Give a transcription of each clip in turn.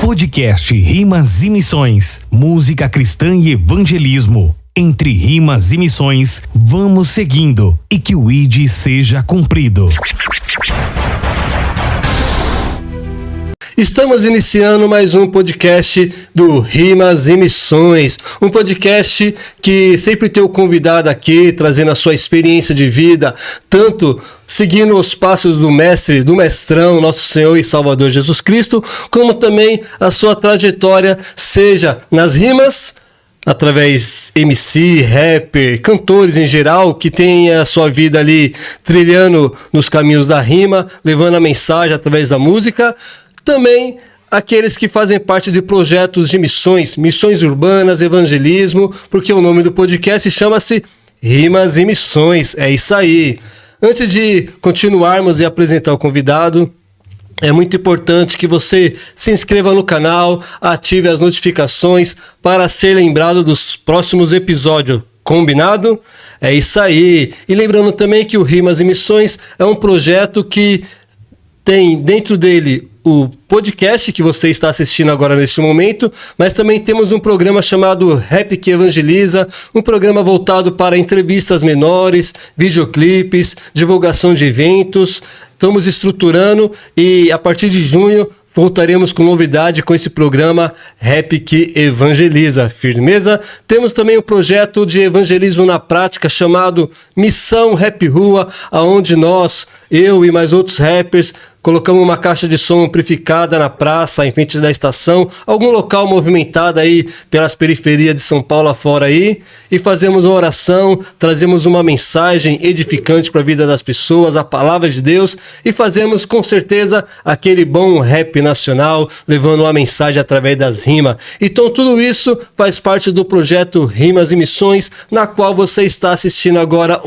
Podcast Rimas e Missões, música cristã e evangelismo. Entre rimas e missões, vamos seguindo e que o ID seja cumprido. Estamos iniciando mais um podcast do Rimas e Missões, um podcast que sempre tem o convidado aqui, trazendo a sua experiência de vida, tanto seguindo os passos do mestre, do mestrão, nosso Senhor e Salvador Jesus Cristo, como também a sua trajetória, seja nas rimas, através MC, rapper, cantores em geral, que tem a sua vida ali trilhando nos caminhos da rima, levando a mensagem através da música. Também aqueles que fazem parte de projetos de missões urbanas, evangelismo, porque o nome do podcast chama-se Rimas e Missões. É isso aí. Antes de continuarmos e apresentar o convidado, é muito importante que você se inscreva no canal, ative as notificações para ser lembrado dos próximos episódios. Combinado? É isso aí. E lembrando também que o Rimas e Missões é um projeto que tem dentro dele o podcast que você está assistindo agora neste momento, mas também temos um programa chamado Rap que Evangeliza, um programa voltado para entrevistas menores, videoclipes, divulgação de eventos. Estamos estruturando e a partir de junho voltaremos com novidade com esse programa Rap que Evangeliza. Firmeza? Temos também um projeto de evangelismo na prática chamado Missão Rap Rua, onde eu e mais outros rappers, colocamos uma caixa de som amplificada na praça, em frente da estação, algum local movimentado aí pelas periferias de São Paulo afora aí, e fazemos uma oração, trazemos uma mensagem edificante para a vida das pessoas, a palavra de Deus, e fazemos com certeza aquele bom rap nacional, levando uma mensagem através das rimas. Então tudo isso faz parte do projeto Rimas e Missões, na qual você está assistindo agora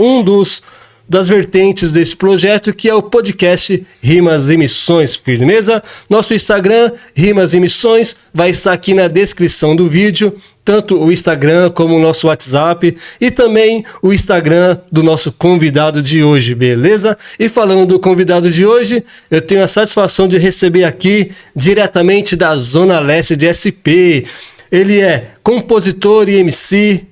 das vertentes desse projeto, que é o podcast Rimas e Missões. Firmeza? Nosso Instagram, Rimas e Missões, vai estar aqui na descrição do vídeo, tanto o Instagram como o nosso WhatsApp e também o Instagram do nosso convidado de hoje, beleza? E falando do convidado de hoje, eu tenho a satisfação de receber aqui, diretamente da Zona Leste de SP. Ele é compositor e MC.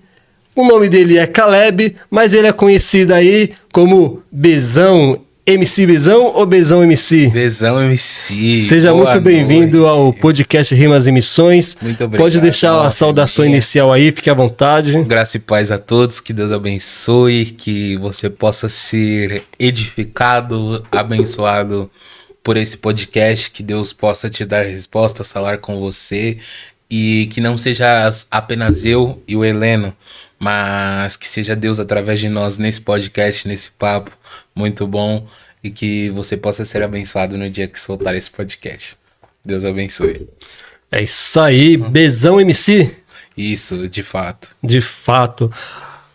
O nome dele é Caleb, mas ele é conhecido aí como Bezão. MC Bezão ou Bezão MC? Bezão MC. Seja muito bem-vindo ao podcast Rimas e Missões. Muito obrigado. Pode deixar a saudação inicial aí, fique à vontade. Graça e paz a todos, que Deus abençoe, que você possa ser edificado, abençoado por esse podcast, que Deus possa te dar respostas, falar com você e que não seja apenas eu e o Heleno, mas que seja Deus através de nós nesse podcast, nesse papo muito bom, e que você possa ser abençoado no dia que soltar esse podcast. Deus abençoe. É isso aí, Bezão MC? Isso, de fato. De fato.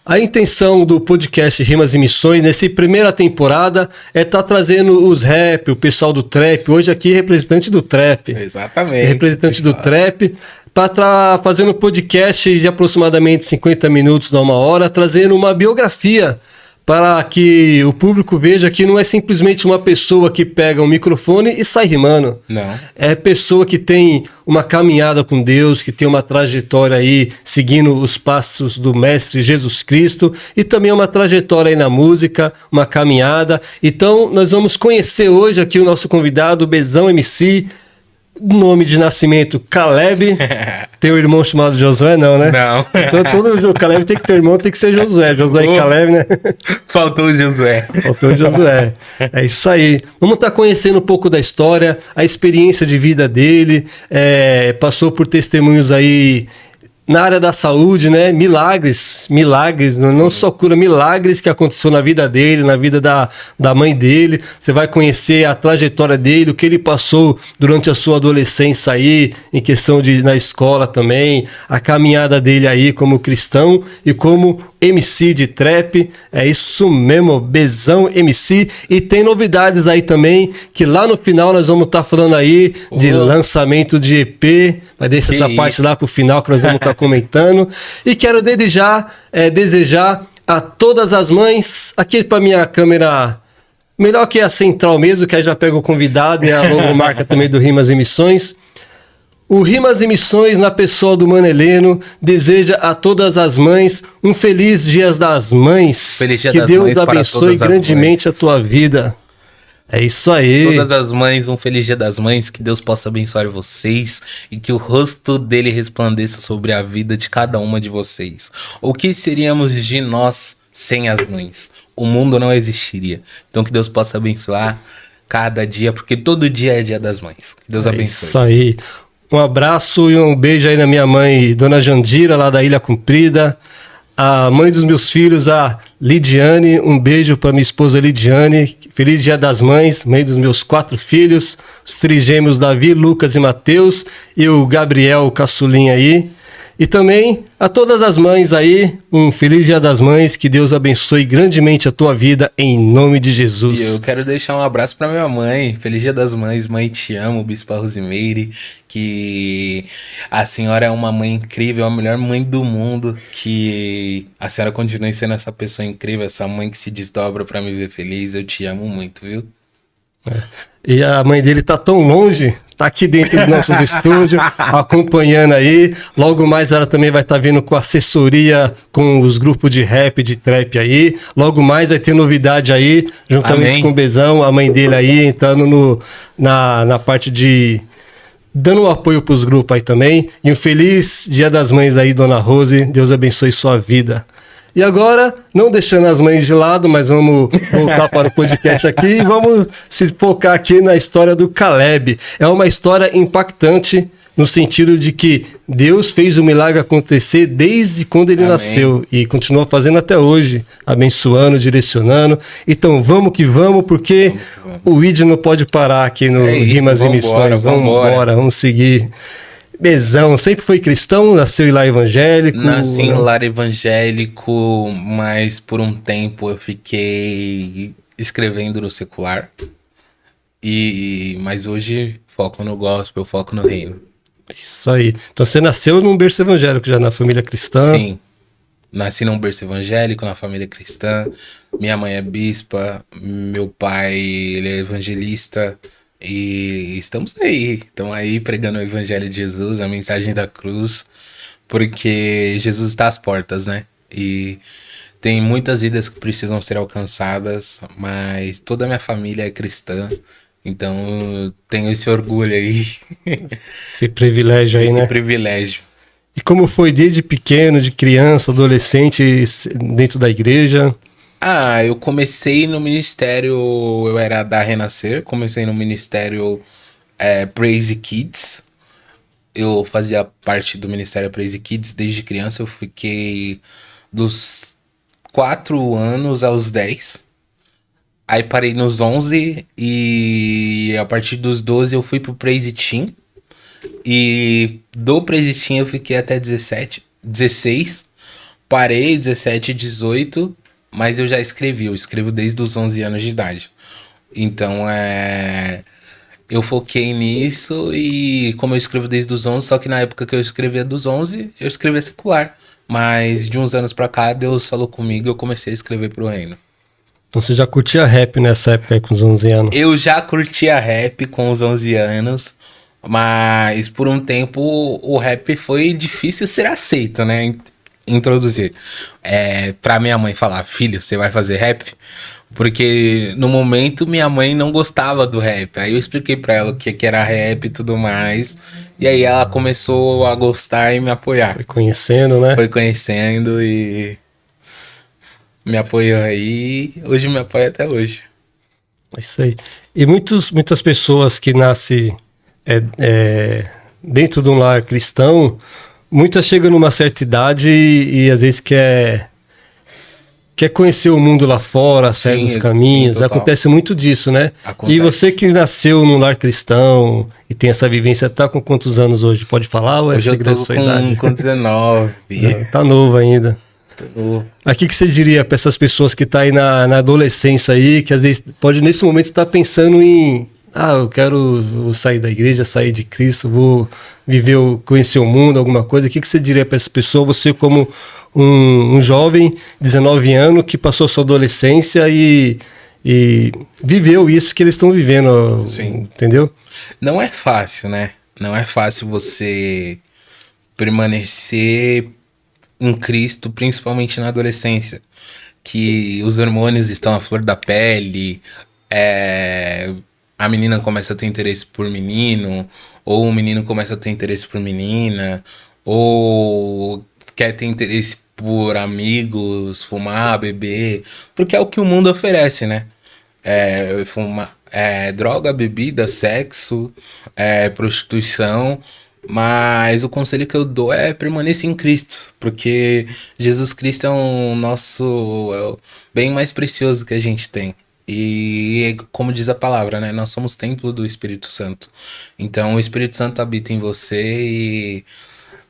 A intenção do podcast Rimas e Missões, nessa primeira temporada, é estar trazendo os rap, o pessoal do trap, hoje aqui representante do trap. Exatamente. Representante do trap, para estar fazendo um podcast de aproximadamente 50 minutos a uma hora, trazendo uma biografia para que o público veja que não é simplesmente uma pessoa que pega um microfone e sai rimando. Não. É pessoa que tem uma caminhada com Deus, que tem uma trajetória aí seguindo os passos do Mestre Jesus Cristo e também uma trajetória aí na música, uma caminhada. Então nós vamos conhecer hoje aqui o nosso convidado, Bezão MC. Nome de nascimento, Caleb. Tem um irmão chamado Josué, não, né? Não. Então todo Caleb tem que ter irmão, tem que ser Josué. Josué e Caleb, né? Faltou o Josué. Faltou o Josué. É isso aí. Vamos estar conhecendo um pouco da história, a experiência de vida dele. Passou por testemunhos aí na área da saúde, né? Milagres, não só cura, milagres que aconteceu na vida dele, na vida da mãe dele. Você vai conhecer a trajetória dele, o que ele passou durante a sua adolescência aí, em questão de na escola também, a caminhada dele aí como cristão e como MC de trap. É isso mesmo, Bezão MC. E tem novidades aí também, que lá no final nós vamos estar falando aí de lançamento de EP, mas deixa essa parte lá pro final que nós vamos estar comentando. E quero desde já desejar a todas as mães, aqui para minha câmera melhor que a central mesmo, que aí já pega o convidado e a logomarca também do Rimas e Missões. O Rimas e Missões, na pessoa do Mano Heleno, deseja a todas as mães um feliz Dia das Mães. Feliz Dia que das Deus Mães para abençoe todas as grandemente mães. a tua vida. É isso aí. Todas as mães, um feliz Dia das Mães, que Deus possa abençoar vocês e que o rosto dele resplandeça sobre a vida de cada uma de vocês. O que seríamos de nós sem as mães? O mundo não existiria. Então que Deus possa abençoar cada dia, porque todo dia é Dia das Mães. Que Deus abençoe. Isso aí. Um abraço e um beijo aí na minha mãe, Dona Jandira, lá da Ilha Comprida. A mãe dos meus filhos, a Lidiane. Um beijo para minha esposa Lidiane. Feliz Dia das Mães, mãe dos meus 4 filhos. Os trigêmeos Davi, Lucas e Mateus. E o Gabriel, o caçulinha aí. E também a todas as mães aí, um feliz Dia das Mães, que Deus abençoe grandemente a tua vida, em nome de Jesus. E eu quero deixar um abraço pra minha mãe. Feliz Dia das Mães, mãe, te amo, Bispa Rosimeire, que a senhora é uma mãe incrível, a melhor mãe do mundo, que a senhora continue sendo essa pessoa incrível, essa mãe que se desdobra pra me ver feliz. Eu te amo muito, viu? E a mãe dele tá tão longe, tá aqui dentro dos nossos estúdios, acompanhando aí. Logo mais ela também vai estar vindo com assessoria com os grupos de rap, de trap aí. Logo mais vai ter novidade aí, juntamente Amém. com o Bezão, a mãe dele aí, entrando na parte de... dando um apoio pros grupos aí também. E um feliz Dia das Mães aí, Dona Rose. Deus abençoe sua vida. E agora, não deixando as mães de lado, mas vamos voltar para o podcast aqui e vamos se focar aqui na história do Caleb. É uma história impactante no sentido de que Deus fez o milagre acontecer desde quando ele Amém. nasceu e continua fazendo até hoje, abençoando, direcionando. Então vamos que vamos, porque o ID não pode parar aqui no É isso, Rimas e vambora, Missões. Vamos vambora. embora, vamos seguir. Bezão, sempre foi cristão, nasceu em lar evangélico? Nasci em lar evangélico, mas por um tempo eu fiquei escrevendo no secular. Mas hoje foco no gospel, foco no reino. Isso aí. Então você nasceu num berço evangélico já, na família cristã? Sim. Nasci num berço evangélico, na família cristã. Minha mãe é bispa, meu pai ele é evangelista. E estamos aí pregando o evangelho de Jesus, a mensagem da cruz, porque Jesus está às portas, né? E tem muitas vidas que precisam ser alcançadas, mas toda a minha família é cristã, então eu tenho esse orgulho aí, Esse privilégio aí, esse né? privilégio. E como foi desde pequeno, de criança, adolescente, dentro da igreja? Eu comecei no ministério, eu era da Renascer, comecei no ministério Praise Kids. Eu fazia parte do ministério Praise Kids desde criança, eu fiquei dos 4 anos aos 10. Aí parei nos 11 e a partir dos 12 eu fui pro Praise Team. E do Praise Team eu fiquei até 16. Parei 17, 18... Mas eu já escrevi, eu escrevo desde os 11 anos de idade. Então, eu foquei nisso e como eu escrevo desde os 11, só que na época que eu escrevia dos 11, eu escrevia secular. Mas de uns anos pra cá, Deus falou comigo e eu comecei a escrever pro reino. Então você já curtia rap nessa época aí, com os 11 anos? Eu já curtia rap com os 11 anos, mas por um tempo o rap foi difícil ser aceito, né? Introduzir. Pra minha mãe falar, filho, você vai fazer rap? Porque no momento minha mãe não gostava do rap. Aí eu expliquei pra ela o que era rap e tudo mais. E aí ela começou a gostar e me apoiar. Foi conhecendo, né? Foi conhecendo e me apoiou aí. Hoje me apoia até hoje. É isso aí. E muitas pessoas que nascem dentro de um lar cristão, muitas chegam numa certa idade e às vezes quer conhecer o mundo lá fora, segue os caminhos. total. Acontece muito disso, né? Acontece. E você que nasceu num lar cristão e tem essa vivência, tá com quantos anos hoje? Pode falar ou é Hoje eu segredo tô da sua idade? com 19. Tá novo ainda. Tô novo. Aqui que você diria para essas pessoas que tá aí na adolescência aí, que às vezes pode nesse momento estar pensando em vou sair da igreja, sair de Cristo, vou conhecer o mundo, alguma coisa. O que você diria para essa pessoa? Você como um jovem, 19 anos, que passou sua adolescência e viveu isso que eles estão vivendo, Sim. entendeu? Não é fácil, né? Não é fácil você permanecer em Cristo, principalmente na adolescência, que os hormônios estão à flor da pele, a menina começa a ter interesse por menino, ou o menino começa a ter interesse por menina, ou quer ter interesse por amigos, fumar, beber, porque é o que o mundo oferece, né? Droga, bebida, sexo, prostituição, mas o conselho que eu dou é permanecer em Cristo, porque Jesus Cristo é o bem mais precioso que a gente tem. E como diz a palavra, né? Nós somos templo do Espírito Santo. Então o Espírito Santo habita em você e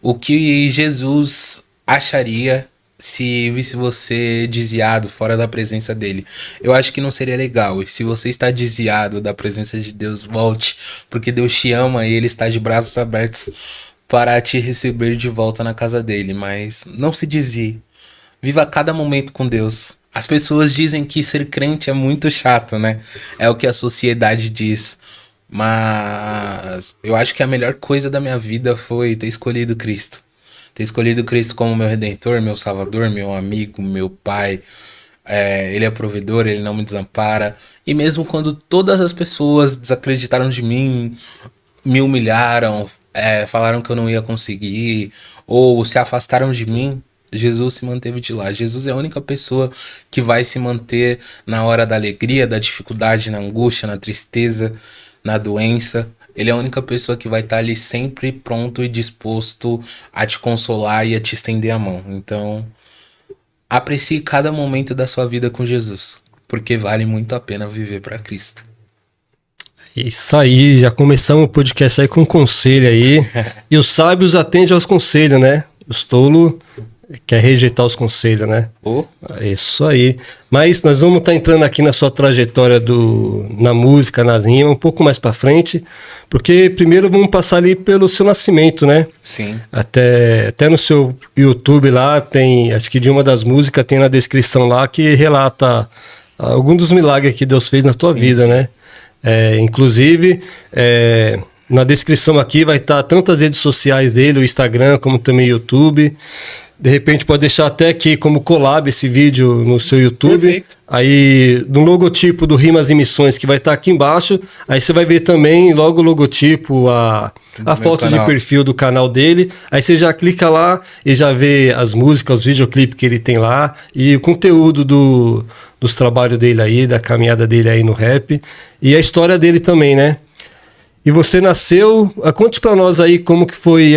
o que Jesus acharia se visse você desviado fora da presença dele? Eu acho que não seria legal. E se você está desviado da presença de Deus, volte, porque Deus te ama e ele está de braços abertos para te receber de volta na casa dele. Mas não se desvie. Viva cada momento com Deus. As pessoas dizem que ser crente é muito chato, né? É o que a sociedade diz. Mas eu acho que a melhor coisa da minha vida foi ter escolhido Cristo. Ter escolhido Cristo como meu redentor, meu salvador, meu amigo, meu pai. Ele é provedor, ele não me desampara. E mesmo quando todas as pessoas desacreditaram de mim, me humilharam, falaram que eu não ia conseguir, ou se afastaram de mim, Jesus se manteve de lá. Jesus é a única pessoa que vai se manter na hora da alegria, da dificuldade, na angústia, na tristeza, na doença. Ele é a única pessoa que vai estar ali sempre pronto e disposto a te consolar e a te estender a mão. Então, aprecie cada momento da sua vida com Jesus, porque vale muito a pena viver para Cristo. Isso aí, já começamos o podcast aí com um conselho aí. E os sábios atendem aos conselhos, né? Os tolos quer rejeitar os conselhos, né? Isso aí. Mas nós vamos estar entrando aqui na sua trajetória na música, nas rimas, um pouco mais para frente, porque primeiro vamos passar ali pelo seu nascimento, né? Sim. Até no seu YouTube lá tem, acho que de uma das músicas tem na descrição lá que relata algum dos milagres que Deus fez na tua vida, sim. Né? Inclusive, na descrição aqui vai estar tanto as redes sociais dele, o Instagram, como também o YouTube. De repente pode deixar até aqui como collab esse vídeo no seu YouTube. Perfeito. Aí no logotipo do Rimas e Missões que vai estar aqui embaixo. Aí você vai ver também logo o logotipo, a foto de perfil do canal dele. Aí você já clica lá e já vê as músicas, os videoclipes que ele tem lá. E o conteúdo dos trabalhos dele aí, da caminhada dele aí no rap. E a história dele também, né? E você nasceu... Conte pra nós aí como que foi...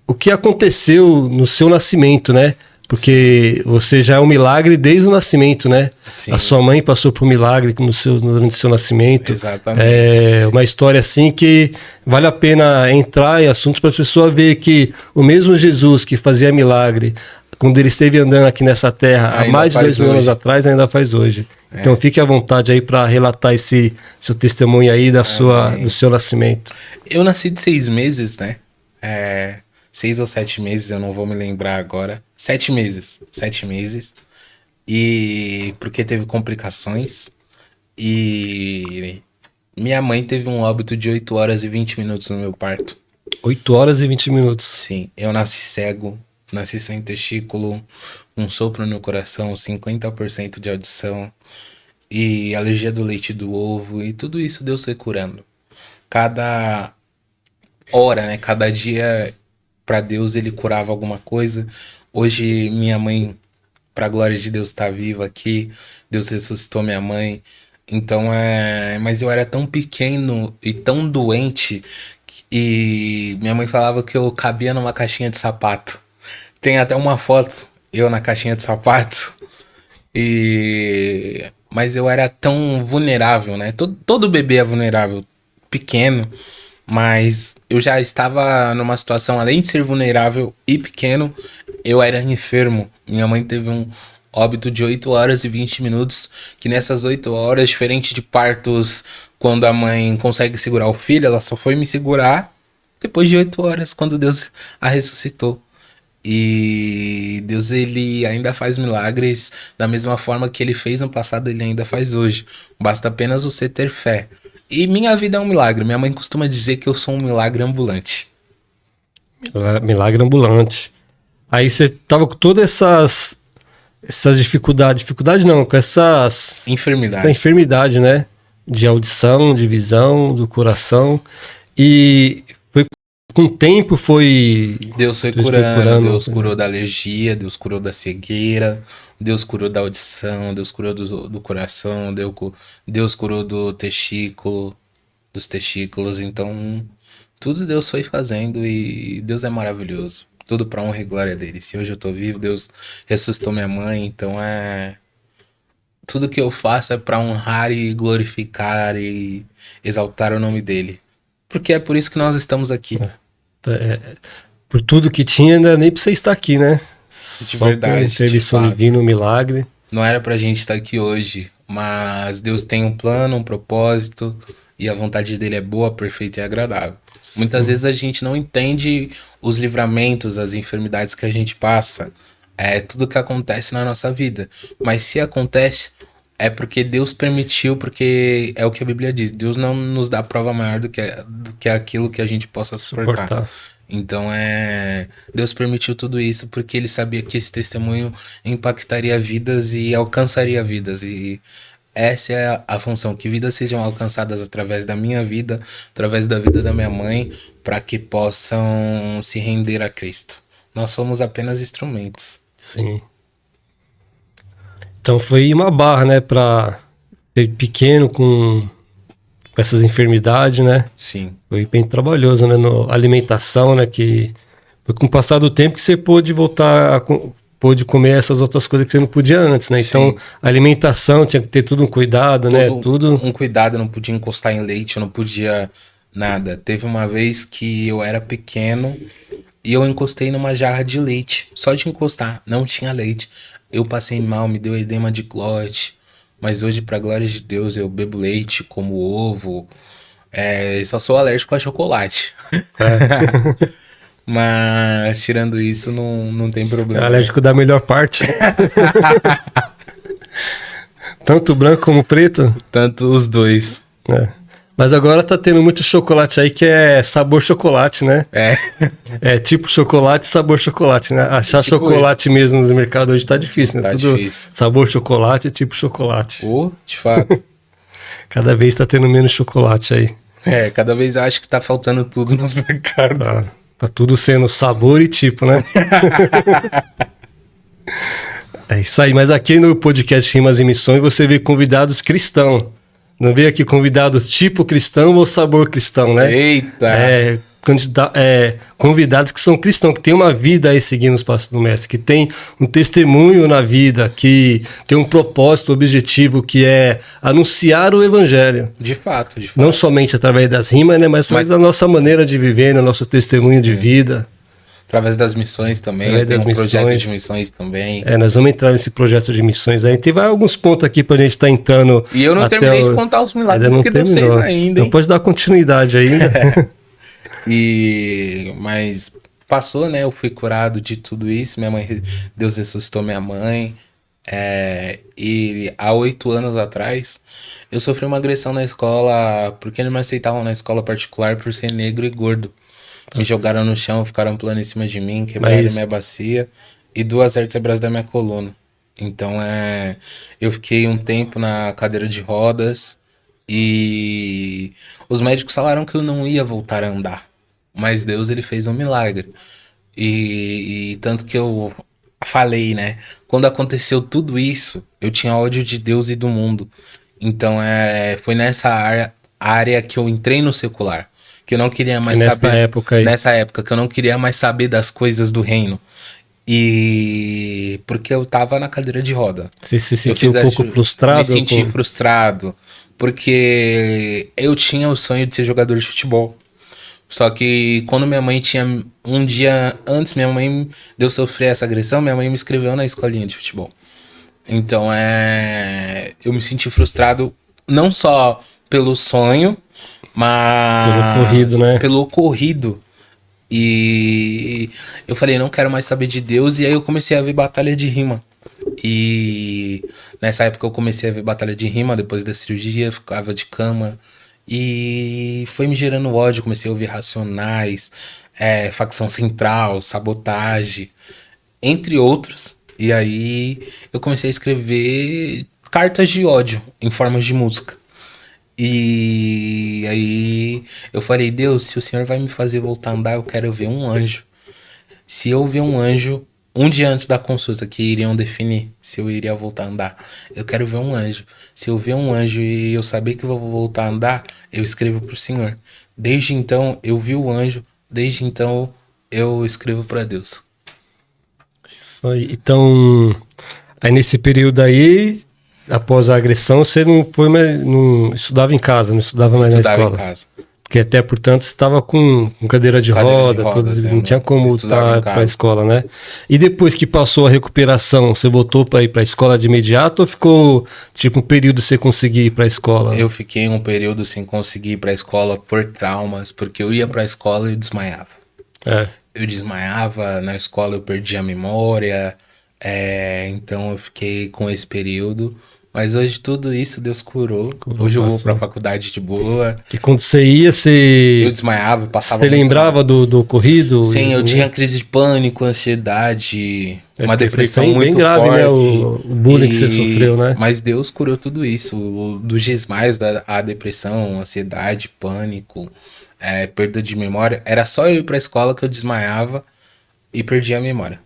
o que aconteceu no seu nascimento, né? Porque você já é um milagre desde o nascimento, né? Sim. A sua mãe passou por um milagre durante o seu nascimento. Exatamente. É uma história assim que vale a pena entrar em assuntos para a pessoa ver que o mesmo Jesus que fazia milagre quando ele esteve andando aqui nessa terra há mais de 2.000 anos atrás, ainda faz hoje. Então fique à vontade aí para relatar esse seu testemunho aí do seu nascimento. Eu nasci de 6 meses, né? 6 ou 7 meses, eu não vou me lembrar agora. 7 meses. 7 meses. E porque teve complicações. E minha mãe teve um óbito de 8 horas e 20 minutos no meu parto. 8 horas e 20 minutos. Sim, eu nasci cego, nasci sem testículo, um sopro no coração, 50% de audição, e alergia do leite do ovo, e tudo isso Deus foi curando. Cada hora, né, cada dia, para Deus ele curava alguma coisa. Hoje minha mãe, para a glória de Deus, está viva aqui, Deus ressuscitou minha mãe. Então mas eu era tão pequeno e tão doente, e minha mãe falava que eu cabia numa caixinha de sapato. Tem até uma foto, eu na caixinha de sapato. Mas eu era tão vulnerável, né? Todo bebê é vulnerável, pequeno. Mas eu já estava numa situação, além de ser vulnerável e pequeno, eu era enfermo. Minha mãe teve um óbito de 8 horas e 20 minutos, que nessas 8 horas, diferente de partos, quando a mãe consegue segurar o filho, ela só foi me segurar depois de 8 horas, quando Deus a ressuscitou. E Deus, ele ainda faz milagres da mesma forma que ele fez no passado, ele ainda faz hoje. Basta apenas você ter fé. E minha vida é um milagre. Minha mãe costuma dizer que eu sou um milagre ambulante. Milagre ambulante. Aí você tava com todas essas dificuldades. Dificuldade não, com essas Enfermidade. enfermidade, né? De audição, de visão, do coração. E foi com o tempo Deus foi curando, Deus curou da alergia, Deus curou da cegueira, Deus curou da audição, Deus curou do coração, Deus curou dos testículos. Então, tudo Deus foi fazendo e Deus é maravilhoso. Tudo pra honra e glória dele. Se hoje eu tô vivo, Deus ressuscitou minha mãe, então tudo que eu faço é pra honrar e glorificar e exaltar o nome dele. Porque é por isso que nós estamos aqui. Por tudo que tinha, ainda nem pra você estar aqui, né? De verdade, por intervenção de fato. divina, um milagre. Não era pra gente estar aqui hoje, mas Deus tem um plano, um propósito, e a vontade dele é boa, perfeita e agradável. Muitas vezes a gente não entende os livramentos, as enfermidades que a gente passa, tudo que acontece na nossa vida. Mas se acontece, é porque Deus permitiu, porque é o que a Bíblia diz. Deus não nos dá prova maior do que aquilo que a gente possa suportar. Então Deus permitiu tudo isso porque ele sabia que esse testemunho impactaria vidas e alcançaria vidas. E essa é a função, que vidas sejam alcançadas através da minha vida, através da vida da minha mãe, para que possam se render a Cristo. Nós somos apenas instrumentos. Sim. Então foi uma barra, né, para ser pequeno com essas enfermidades, né? Sim. Foi bem trabalhoso, né, na alimentação, né, que foi com o passar do tempo que você pôde voltar pôde comer essas outras coisas que você não podia antes, né? Então, Sim. a alimentação tinha que ter tudo um cuidado, né? Tudo Um cuidado, eu não podia encostar em leite, eu não podia nada. Teve uma vez que eu era pequeno e eu encostei numa jarra de leite. Só de encostar, não tinha leite. Eu passei mal, me deu edema de glote. Mas hoje, pra glória de Deus, eu bebo leite, como ovo. Só sou alérgico a chocolate. Mas, tirando isso, não tem problema. alérgico da melhor parte. Tanto branco como preto. Tanto os dois. Mas agora tá tendo muito chocolate aí que é sabor chocolate, né? É tipo chocolate, sabor chocolate, né? Achar tipo chocolate mesmo no mercado hoje tá difícil, né? Tá Tudo difícil. sabor chocolate, tipo chocolate. De fato. Cada vez tá tendo menos chocolate aí. Cada vez eu acho que tá faltando tudo nos mercados. Tá tudo sendo sabor e tipo, né? É isso aí, mas aqui no podcast Rimas e Missões você vê convidados cristãos. Não vê aqui convidados tipo cristão ou sabor cristão, né? Eita! Convidados que são cristãos, que tem uma vida aí seguindo os passos do mestre, que tem um testemunho na vida, que tem um propósito, objetivo, que é anunciar o evangelho. De fato. Não somente através das rimas, né? Mas através da nossa maneira de viver, no nosso testemunho de vida. Através das missões também, tem um projeto de missões também. Nós vamos entrar nesse projeto de missões aí. Tem alguns pontos aqui pra gente estar entrando. E eu não terminei de contar os milagres, porque Deus fez ainda, hein? Então pode dar continuidade ainda. Mas passou, né? Eu fui curado de tudo isso. Deus ressuscitou minha mãe. E há 8 anos atrás, eu sofri uma agressão na escola, porque não me aceitavam na escola particular por ser negro e gordo. Me jogaram no chão, ficaram pulando em cima de mim, quebraram minha bacia e 2 vértebras da minha coluna. Então, eu fiquei um tempo na cadeira de rodas e os médicos falaram que eu não ia voltar a andar. Mas Deus, ele fez um milagre. E tanto que eu falei, né? Quando aconteceu tudo isso, eu tinha ódio de Deus e do mundo. Então, foi nessa área que eu entrei no secular. Que eu não queria mais saber. Nessa época, que eu não queria mais saber das coisas do reino. E porque eu tava na cadeira de roda. Você se sentiu um pouco frustrado? Me senti frustrado. Porque eu tinha o sonho de ser jogador de futebol. Só que quando minha mãe tinha... Um dia antes, minha mãe de eu sofrer essa agressão, minha mãe me inscreveu na escolinha de futebol. Então, eu me senti frustrado não só pelo sonho, mas pelo ocorrido, né? Pelo ocorrido. E eu falei, não quero mais saber de Deus. E aí eu comecei a ver batalha de rima. E nessa época eu comecei a ver batalha de rima. Depois da cirurgia, ficava de cama. E foi me gerando ódio, comecei a ouvir Racionais, Facção Central, Sabotagem, entre outros. E aí eu comecei a escrever cartas de ódio em formas de música. E aí eu falei, Deus, se o Senhor vai me fazer voltar a andar, eu quero ver um anjo. Se eu ver um anjo, um dia antes da consulta, que iriam definir se eu iria voltar a andar, eu quero ver um anjo. Se eu ver um anjo e eu saber que eu vou voltar a andar, eu escrevo pro Senhor. Desde então, eu vi o anjo, desde então, eu escrevo para Deus. Isso aí. Então, aí nesse período aí, após a agressão, você não foi mais, não estudava em casa, não estudava mais na Estudava escola. em casa. Porque até, portanto, você estava com cadeira de roda, rodas, não tinha como estudava em estar para a casa. escola, né? E depois que passou a recuperação, você voltou para ir para a escola de imediato ou ficou tipo um período você conseguir ir para a escola? Eu fiquei um período sem conseguir ir pra escola por traumas, porque eu ia pra escola e desmaiava. É. Eu desmaiava, na escola eu perdia a memória, então eu fiquei com esse período. Mas hoje tudo isso Deus curou. Hoje eu vou pra faculdade de boa. Que quando você ia, Eu você desmaiava, passava você muito lembrava mal. do ocorrido? Sim, eu E- tinha crise de pânico, ansiedade, uma porque foi depressão bem muito grave, forte. né? O bullying que você sofreu, né? Mas Deus curou tudo isso, dos desmaios, a depressão, ansiedade, pânico, perda de memória. Era só eu ir pra escola que eu desmaiava e perdia a memória.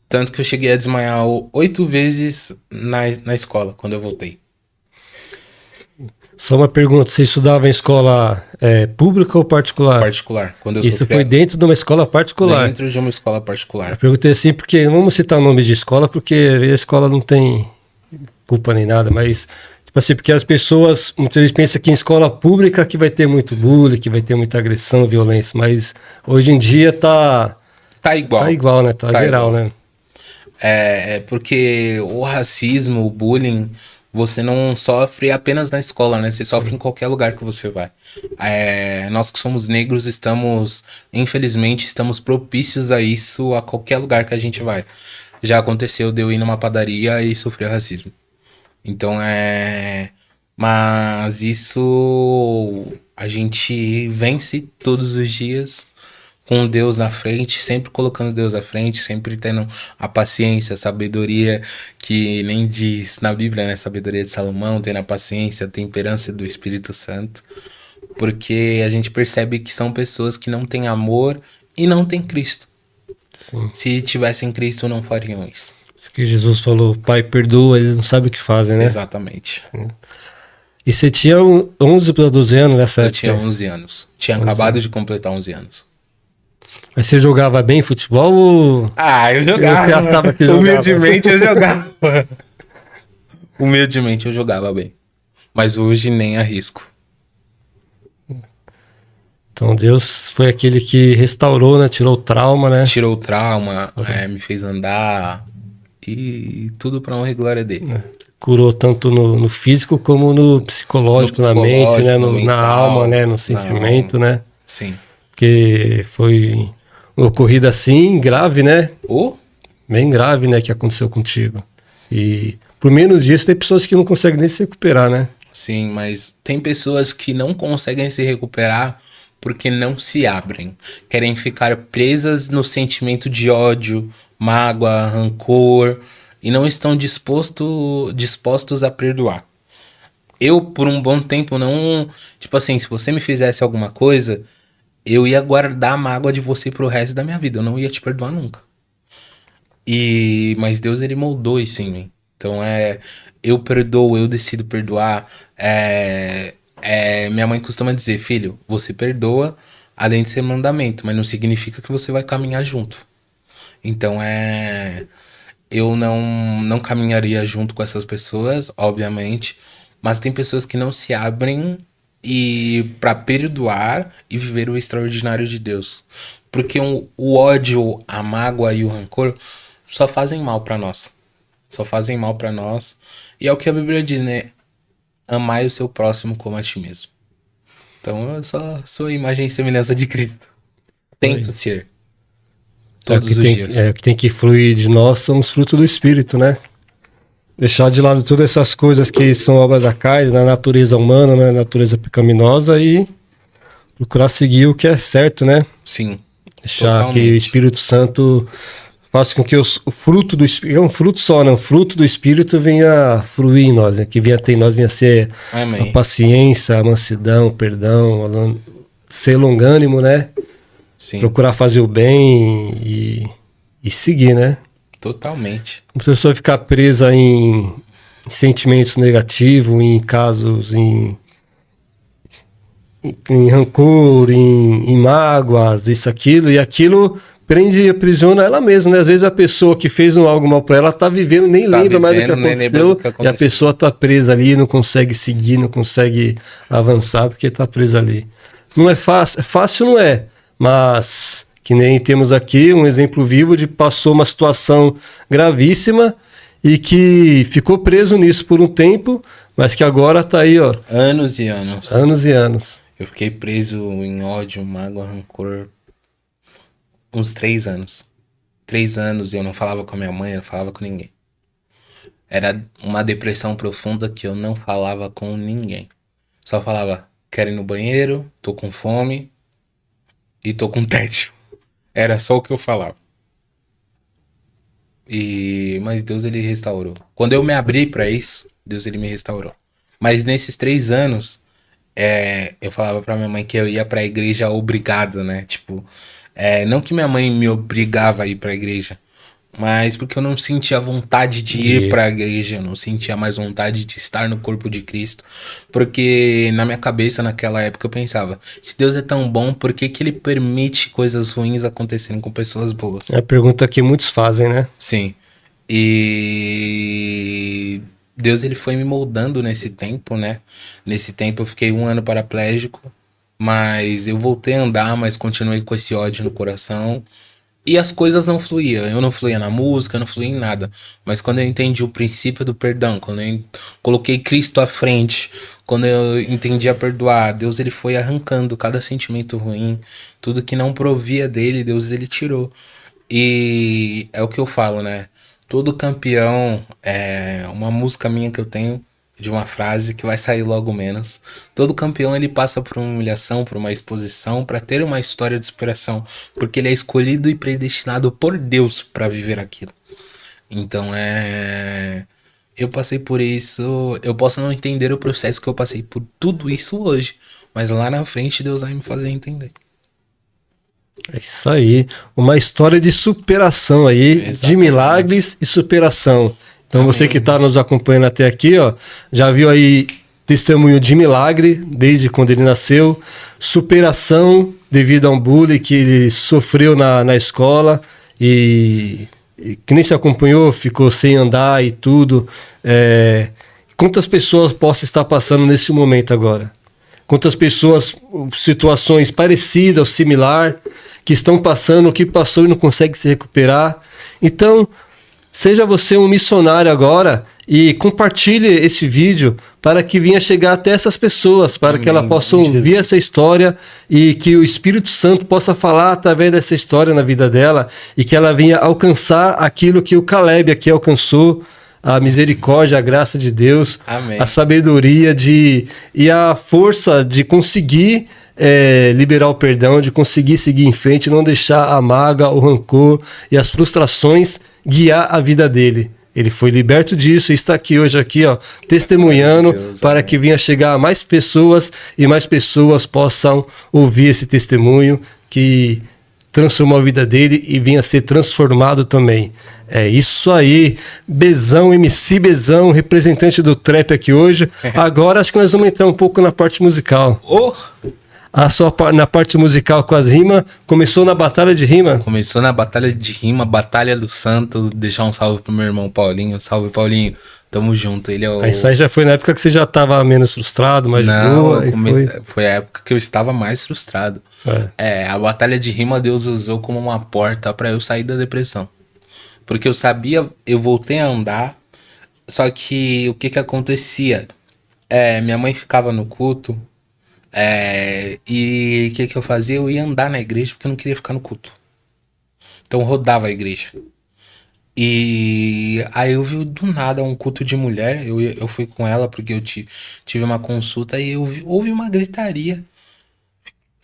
Tanto que eu cheguei a desmaiar 8 vezes na escola, quando eu voltei. Só uma pergunta, você estudava em escola pública ou particular? Particular. Quando eu Isso sofri foi dentro de uma escola particular. dentro de uma escola Eu particular. perguntei assim porque, não vamos citar o nome de escola, porque a escola não tem culpa nem nada, mas, tipo assim, porque as pessoas muitas vezes pensam que em escola pública que vai ter muito bullying, que vai ter muita agressão, violência, mas hoje em dia tá igual, né? Tá geral, igual. né? Porque o racismo, o bullying, você não sofre apenas na escola, né? Você sofre em qualquer lugar que você vai. Nós que somos negros infelizmente, estamos propícios a isso a qualquer lugar que a gente vai. Já aconteceu de eu ir numa padaria e sofrer racismo. Então Mas isso a gente vence todos os dias com Deus na frente, sempre colocando Deus à frente, sempre tendo a paciência, a sabedoria, que nem diz na Bíblia, né? Sabedoria de Salomão, tendo a paciência, a temperança do Espírito Santo. Porque a gente percebe que são pessoas que não têm amor e não têm Cristo. Sim. Se tivessem Cristo, não fariam isso. Isso que Jesus falou, Pai, perdoa, eles não sabem o que fazem, né? Exatamente. E você tinha 11 para 12 anos nessa Eu época? tinha 11 anos. Tinha acabado de completar 11 anos. Mas você jogava bem futebol ou... Eu jogava. Eu achava que jogava. Humildemente eu jogava. Humildemente eu jogava bem. Mas hoje nem arrisco. Então Deus foi aquele que restaurou, né? Tirou o trauma, né? Tirou o trauma, me fez andar. E tudo pra honra e glória dele. Curou tanto no físico como no psicológico, na mente, né? no Na mental, alma, né? No na sentimento, alma. né? Sim. Porque foi uma ocorrida assim, grave, né? Bem grave, né? Que aconteceu contigo. E por menos disso tem pessoas que não conseguem nem se recuperar, né? Sim, mas tem pessoas que não conseguem se recuperar porque não se abrem. Querem ficar presas no sentimento de ódio, mágoa, rancor e não estão dispostos a perdoar. Eu, por um bom tempo, não... Tipo assim, se você me fizesse alguma coisa, eu ia guardar a mágoa de você pro resto da minha vida. Eu não ia te perdoar nunca. Mas Deus, ele moldou isso em mim. Então eu perdoo, eu decido perdoar. Minha mãe costuma dizer, filho, você perdoa além de ser mandamento, mas não significa que você vai caminhar junto. Então eu não caminharia junto com essas pessoas, obviamente, mas tem pessoas que não se abrem para perdoar e viver o extraordinário de Deus. Porque o ódio, a mágoa e o rancor só fazem mal para nós. Só fazem mal para nós. E é o que a Bíblia diz, né? Amai o seu próximo como a ti mesmo. Então eu só sou imagem e semelhança de Cristo. Tento ser. Todos os dias. O que tem que fluir de nós são os frutos do Espírito, né? Deixar de lado todas essas coisas que são obra da carne, na natureza humana, na natureza pecaminosa e procurar seguir o que é certo, né? Sim. Deixar Totalmente. que o Espírito Santo faça com que o fruto do Espírito, é um fruto só, né? O fruto do Espírito venha fruir em nós, né? Que venha ter em nós, venha ser Amém. a paciência, a mansidão, o perdão, ser longânimo, né? Sim. Procurar fazer o bem e seguir, né? Totalmente. A pessoa ficar presa em sentimentos negativos, em casos, em rancor, em mágoas, isso, aquilo, e aquilo prende e aprisiona ela mesma, né? Às vezes a pessoa que fez algo mal pra ela tá vivendo, nem Tá lembra mais do que vivendo, nem lembra aconteceu, do que e a aconteceu. pessoa tá presa ali, não consegue seguir, não consegue avançar porque tá presa ali. Não é fácil não é, mas que nem temos aqui um exemplo vivo de passou uma situação gravíssima e que ficou preso nisso por um tempo, mas que agora tá aí, ó, Anos e anos. anos e anos. Eu fiquei preso em ódio, mágoa, rancor uns 3 anos. 3 anos e eu não falava com a minha mãe, eu não falava com ninguém. Era uma depressão profunda que eu não falava com ninguém. Só falava, quero ir no banheiro, tô com fome e tô com tédio. Era só o que eu falava. Mas Deus, ele restaurou. Quando eu me abri pra isso, Deus, ele me restaurou. Mas nesses 3 anos, eu falava pra minha mãe que eu ia pra igreja obrigado, né? Tipo, não que minha mãe me obrigava a ir pra igreja, mas porque eu não sentia vontade de ir pra igreja, eu não sentia mais vontade de estar no corpo de Cristo. Porque na minha cabeça, naquela época, eu pensava, se Deus é tão bom, por que que ele permite coisas ruins acontecerem com pessoas boas? É a pergunta que muitos fazem, né? Sim. E Deus, ele foi me moldando nesse tempo, né? Nesse tempo eu fiquei 1 ano paraplégico, mas eu voltei a andar, mas continuei com esse ódio no coração. E as coisas não fluíam. Eu não fluía na música, eu não fluía em nada. Mas quando eu entendi o princípio do perdão, quando eu coloquei Cristo à frente, quando eu entendi a perdoar, Deus, ele foi arrancando cada sentimento ruim, tudo que não provia dele, Deus, ele tirou. E é o que eu falo, né? Todo campeão, uma música minha que eu tenho, de uma frase que vai sair logo menos. Todo campeão, ele passa por uma humilhação, por uma exposição, para ter uma história de superação, porque ele é escolhido e predestinado por Deus para viver aquilo. Então eu passei por isso, eu posso não entender o processo que eu passei por tudo isso hoje, mas lá na frente Deus vai me fazer entender. É isso aí. Uma história de superação aí, Exatamente. de milagres e superação. Então Amém. você que está nos acompanhando até aqui, ó, já viu aí testemunho de milagre desde quando ele nasceu, superação devido a um bullying que ele sofreu na escola e que nem se acompanhou, ficou sem andar e tudo. Quantas pessoas possam estar passando nesse momento agora? Quantas pessoas, situações parecidas ou similar, que estão passando o que passou e não consegue se recuperar. Então, seja você um missionário agora e compartilhe esse vídeo para que venha chegar até essas pessoas, para que elas possam ouvir essa história e que o Espírito Santo possa falar através dessa história na vida dela e que ela venha alcançar aquilo que o Caleb aqui alcançou, a misericórdia, a graça de Deus, Amém. a sabedoria e a força de conseguir liberar o perdão, de conseguir seguir em frente, não deixar a mágoa, o rancor e as frustrações guiar a vida dele. Ele foi liberto disso e está aqui hoje aqui, ó, testemunhando Deus, para amém. que venha chegar a mais pessoas e mais pessoas possam ouvir esse testemunho que transformou a vida dele e venha ser transformado também. É isso aí, Bezão, MC Bezão, representante do trap aqui hoje. Agora acho que nós vamos entrar um pouco na parte musical. Na parte musical com as rimas, começou na batalha de rima. Começou na batalha de rima, batalha do santo. Deixar um salve pro meu irmão Paulinho. Salve, Paulinho. Tamo junto. Ele é o... Isso aí já foi na época que você já estava menos frustrado, mais de Não, boa. foi a época que eu estava mais frustrado. A batalha de rima Deus usou como uma porta pra eu sair da depressão. Porque eu sabia, eu voltei a andar, só que o que acontecia? Minha mãe ficava no culto, e o que eu fazia? Eu ia andar na igreja porque eu não queria ficar no culto. Então eu rodava a igreja. E aí eu vi do nada um culto de mulher. Eu fui com ela porque eu tive uma consulta e houve uma gritaria.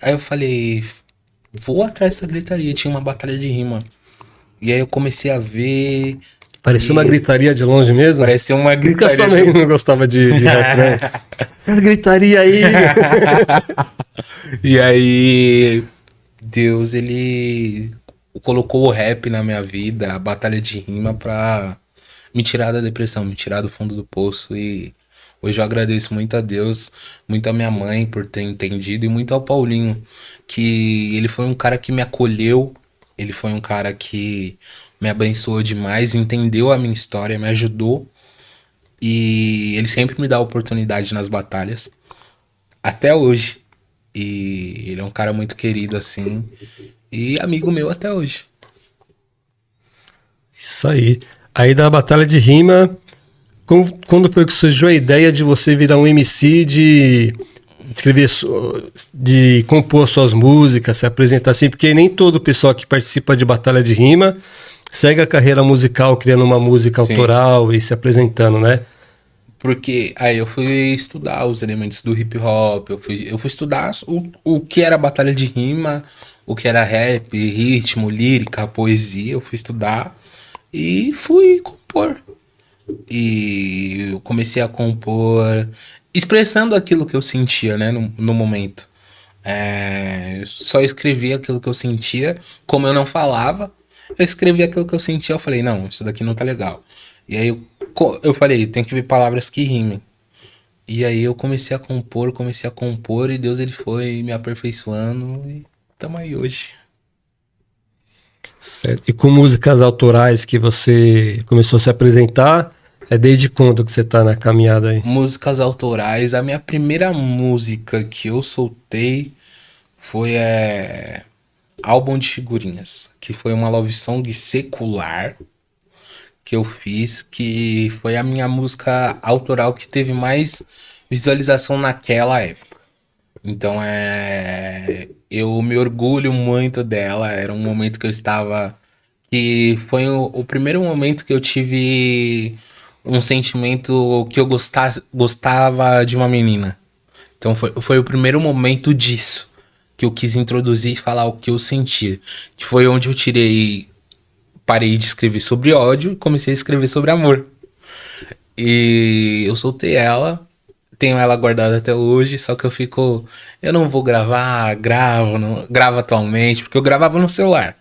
Aí eu falei, vou atrás dessa gritaria. Tinha uma batalha de rima. E aí eu comecei a ver. Parecia uma gritaria de longe mesmo? Parecia uma Porque gritaria. sua mãe não gostava de rap, né? Essa gritaria aí. E aí, Deus, ele colocou o rap na minha vida, a batalha de rima, pra me tirar da depressão, me tirar do fundo do poço. E hoje eu agradeço muito a Deus, muito a minha mãe por ter entendido e muito ao Paulinho, que ele foi um cara que me acolheu, ele foi um cara que me abençoou demais, entendeu a minha história, me ajudou. E ele sempre me dá oportunidade nas batalhas, até hoje. E ele é um cara muito querido, assim, e amigo meu até hoje. Isso aí. Aí da batalha de rima, quando foi que surgiu a ideia de você virar um MC, de escrever, de compor suas músicas, se apresentar assim? Porque nem todo pessoal que participa de batalha de rima segue a carreira musical criando uma música Sim. autoral e se apresentando, né? Porque aí eu fui estudar os elementos do hip hop, eu fui estudar o que era batalha de rima, o que era rap, ritmo, lírica, poesia, eu fui estudar e fui compor. E eu comecei a compor expressando aquilo que eu sentia, né, no momento. Eu só escrevia aquilo que eu sentia, como eu não falava, eu escrevia aquilo que eu sentia, eu falei, não, isso daqui não tá legal. E aí eu falei, tem que ver palavras que rimem. E aí eu comecei a compor, e Deus ele foi me aperfeiçoando e tamo aí hoje. Certo. E com músicas autorais que você começou a se apresentar, é desde quando que você tá na caminhada aí? Músicas autorais, a minha primeira música que eu soltei foi álbum de figurinhas, que foi uma love song secular que eu fiz, que foi a minha música autoral que teve mais visualização naquela época. Então eu me orgulho muito dela. Era um momento que eu estava, que foi o primeiro momento que eu tive um sentimento que eu gostava de uma menina. Então foi o primeiro momento disso que eu quis introduzir e falar o que eu sentia, que foi onde eu parei de escrever sobre ódio e comecei a escrever sobre amor. E eu soltei ela, tenho ela guardada até hoje, só que eu não vou gravar, gravo atualmente, porque eu gravava no celular.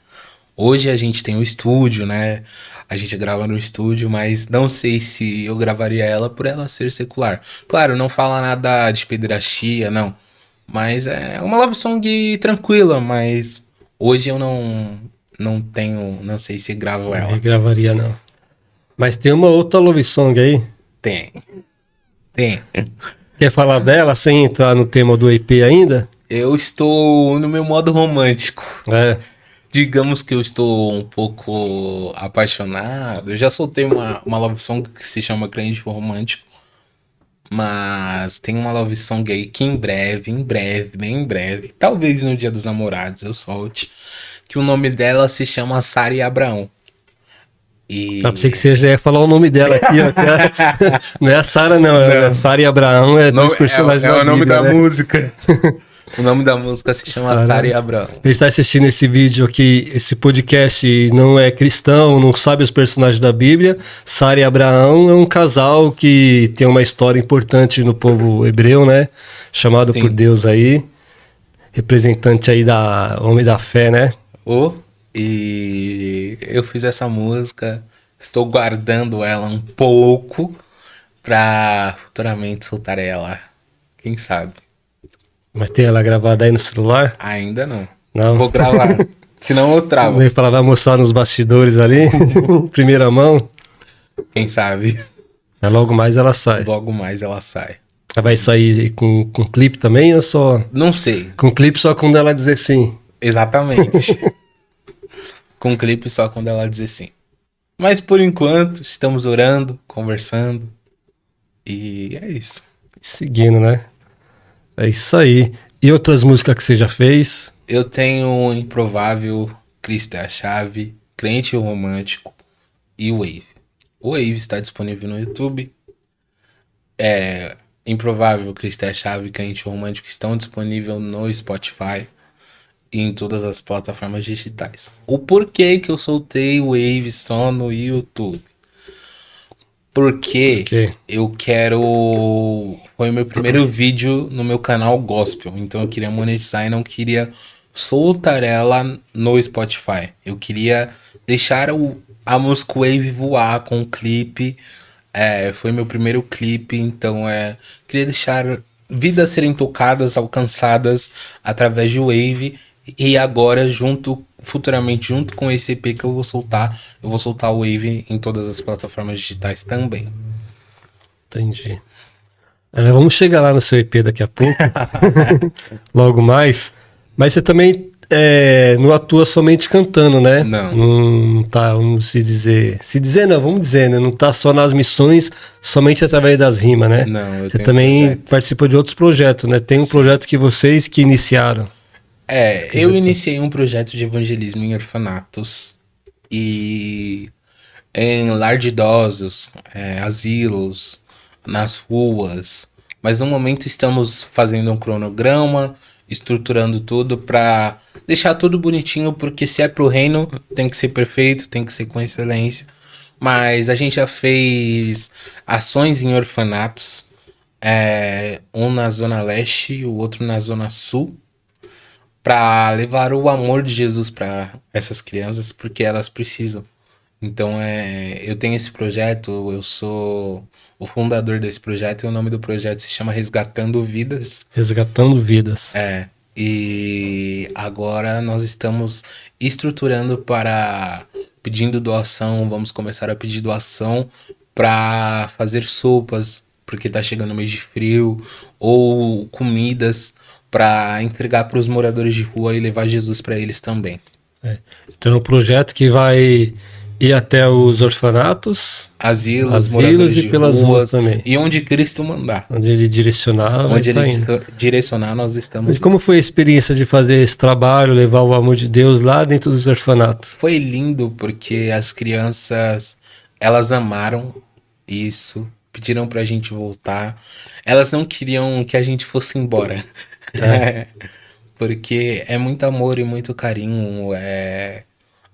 Hoje a gente tem o estúdio, né? A gente grava no estúdio, mas não sei se eu gravaria ela por ela ser secular. Claro, não fala nada de pederastia, não. Mas é uma love song tranquila, mas hoje eu não tenho, não sei se gravo ela. Não gravaria não. Mas tem uma outra love song aí. Tem. Quer falar dela sem entrar no tema do EP ainda? Eu estou no meu modo romântico. É. Digamos que eu estou um pouco apaixonado. Eu já soltei uma love song que se chama Crente Romântico. Mas tem uma love song aí que em breve, bem em breve, talvez no Dia dos Namorados eu solte, que o nome dela se chama Sara Abraão. E... Tá, pensei que você já ia falar o nome dela aqui, ó. Não é a Sara, não. É Sara e Abraão, é dois personagens da Bíblia, o nome da né? música. O nome da música se chama Sara e Abraão. Quem está assistindo esse vídeo aqui, esse podcast, não é cristão, não sabe os personagens da Bíblia. Sara e Abraão é um casal que tem uma história importante no povo hebreu, né? Chamado Sim. por Deus aí. Representante aí da homem da fé, né? E eu fiz essa música, estou guardando ela um pouco pra futuramente soltar ela. Quem sabe? Mas tem ela gravada aí no celular? Ainda não. Não. Vou gravar. Senão eu travo. Nem falar, vai mostrar nos bastidores ali, primeira mão. Quem sabe? Aí logo mais ela sai. Logo mais ela sai. Ela vai sair com clipe também ou só? Não sei. Com clipe só quando ela dizer sim. Exatamente. Com clipe só quando ela dizer sim. Mas por enquanto, estamos orando, conversando. E é isso. Seguindo, né? É isso aí. E outras músicas que você já fez? Eu tenho Improvável, Cristo é a Chave, Crente Romântico, e Wave. O Wave está disponível no YouTube. Improvável, Cristo é a Chave, Crente Romântico estão disponíveis no Spotify e em todas as plataformas digitais. O porquê que eu soltei o Wave só no YouTube? Porque eu quero... Foi o meu primeiro vídeo no meu canal gospel. Então eu queria monetizar e não queria soltar ela no Spotify. Eu queria deixar a música Wave voar com o clipe. Foi meu primeiro clipe. Então queria deixar vidas serem tocadas, alcançadas através de Wave. E agora, futuramente, junto com esse EP que eu vou soltar o Wave em todas as plataformas digitais também. Entendi. Vamos chegar lá no seu EP daqui a pouco, logo mais. Mas você também não atua somente cantando, né? Não. Não tá, vamos vamos dizer, né? Não tá só nas missões, somente através das rimas, né? Não, você também participa de outros projetos, né? Tem um projeto que vocês que iniciaram. Eu iniciei um projeto de evangelismo em orfanatos e em lar de idosos, asilos, nas ruas. Mas no momento estamos fazendo um cronograma, estruturando tudo para deixar tudo bonitinho, porque se é pro reino tem que ser perfeito, tem que ser com excelência. Mas a gente já fez ações em orfanatos, um na Zona Leste e o outro na Zona Sul, para levar o amor de Jesus para essas crianças, porque elas precisam. Então, eu tenho esse projeto, eu sou o fundador desse projeto, e o nome do projeto se chama Resgatando Vidas. Resgatando Vidas. E agora nós estamos estruturando para pedindo doação, vamos começar a pedir doação para fazer sopas, porque tá chegando o mês de frio, ou comidas para entregar para os moradores de rua e levar Jesus para eles também. Então é um projeto que vai ir até os orfanatos, asilos moradores e pelas ruas também. E onde Cristo mandar. Onde ele direcionar. Onde ele direcionar, nós estamos. Mas como foi a experiência de fazer esse trabalho, levar o amor de Deus lá dentro dos orfanatos? Foi lindo, porque as crianças, elas amaram isso, pediram pra gente voltar. Elas não queriam que a gente fosse embora. Porque é muito amor e muito carinho,